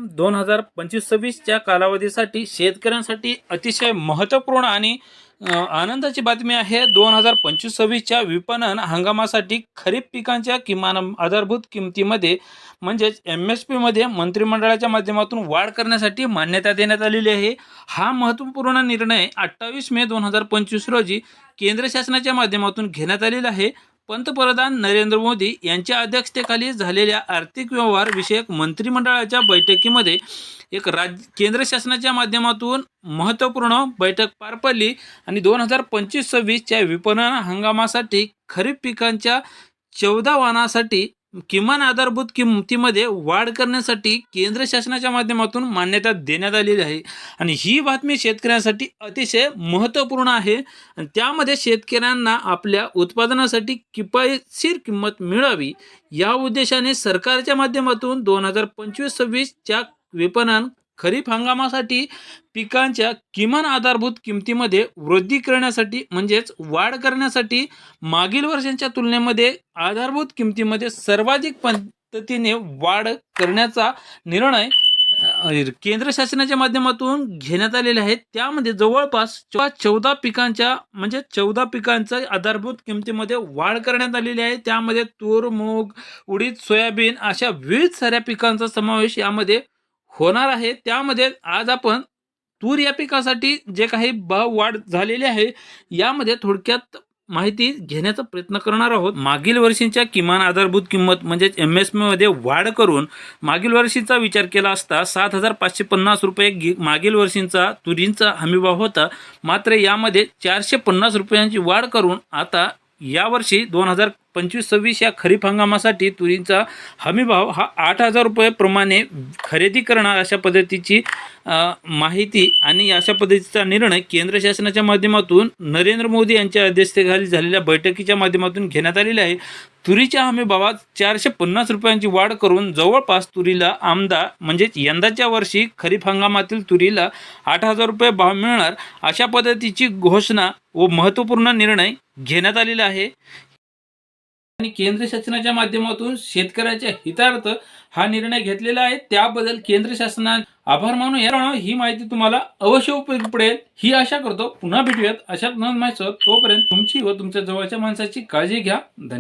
हंगाम 2025-26च्या कालावधीसाठी शेतकऱ्यांसाठी अतिशय महत्त्वपूर्ण आणि आनंदाची बातमी आहे। 2025-26च्या विपणन हंगामासाठी खरीप पिकांच्या किमान आधारभूत किमतीमध्ये म्हणजेच MSP मध्ये मंत्रिमंडळाच्या माध्यमातून वाढ करण्यासाठी मान्यता देण्यात आलेली आहे। हा महत्त्वपूर्ण निर्णय 28 मे 2025 रोजी केंद्र शासनाच्या माध्यमातून घेण्यात आलेला आहे। पंतप्रधान नरेंद्र मोदी यांच्या अध्यक्षतेखाली झालेल्या आर्थिक व्यवहार विषयक मंत्रिमंडळाच्या बैठकीमध्ये केंद्र शासनाच्या माध्यमातून महत्त्वपूर्ण बैठक पार पडली आणि 2025-26च्या विपणन हंगामासाठी खरीप पिकांच्या 14 वाणासाठी किमान आधारभूत किमतीमध्ये वाढ करण्यासाठी केंद्र शासनाच्या माध्यमातून मान्यता देण्यात आलेली आहे। आणि ही बातमी शेतकऱ्यांसाठी अतिशय महत्त्वपूर्ण आहे आणि त्यामध्ये शेतकऱ्यांना आपल्या उत्पादनासाठी किफायतशीर किंमत मिळावी या उद्देशाने सरकारच्या माध्यमातून 2025-26च्या विपणन खरीप हंगामासाठी पिकांच्या किमान आधारभूत किमतीमध्ये वृद्धी करण्यासाठी म्हणजेच वाढ करण्यासाठी मागील वर्षांच्या तुलनेमध्ये आधारभूत किमतीमध्ये सर्वाधिक पद्धतीने वाढ करण्याचा निर्णय केंद्र शासनाच्या माध्यमातून घेण्यात आलेले आहे। त्यामध्ये जवळपास 14 पिकांच्या म्हणजे 14 पिकांच्या आधारभूत किमतीमध्ये वाढ करण्यात आलेली आहे। त्यामध्ये तूर, मूग, उडीद, सोयाबीन अशा विविध साऱ्या पिकांचा समावेश यामध्ये होणार आहे। त्यामध्ये आज आपण तूर या पिकासाठी जे काही भाव वाढ झालेले आहे यामध्ये थोडक्यात माहिती घेण्याचा प्रयत्न करणार आहोत। मागील वर्षीच्या किमान आधारभूत किंमत म्हणजे MSP मध्ये वाढ करून मागील वर्षीचा विचार केला असता 7,550 रुपये मागील वर्षीचा तुरींचा हमीभाव होता। मात्र यामध्ये 450 रुपयांची वाढ करून आता यावर्षी 2025-26 या खरीप हंगामासाठी तुरींचा हमीभाव हा 8,000 रुपये प्रमाणे खरेदी करणार अशा पद्धतीची माहिती आणि अशा पद्धतीचा निर्णय केंद्र शासनाच्या माध्यमातून नरेंद्र मोदी यांच्या अध्यक्षतेखाली झालेल्या बैठकीच्या माध्यमातून घेण्यात आलेला आहे। तुरीच्या हमीभावात 450 रुपयांची वाढ करून जवळपास तुरीला म्हणजेच यंदाच्या वर्षी खरीप हंगामातील तुरीला 8,000 रुपये भाव मिळणार अशा पद्धतीची घोषणा व महत्त्वपूर्ण निर्णय घेण्यात आलेला आहे। आणि केंद्र शासनाच्या माध्यमातून शेतकऱ्याच्या हितार्थ हा निर्णय घेतलेला आहे। त्याबद्दल केंद्र शासनाचे आभार मानू। ही माहिती तुम्हाला अवश्य उपयोगी पडेल ही आशा करतो। पुन्हा भेटूयात अशाच नवीन माहितीसह। तोपर्यंत तुमची व तुमच्या जवळच्या माणसाची काळजी घ्या। धन्यवाद।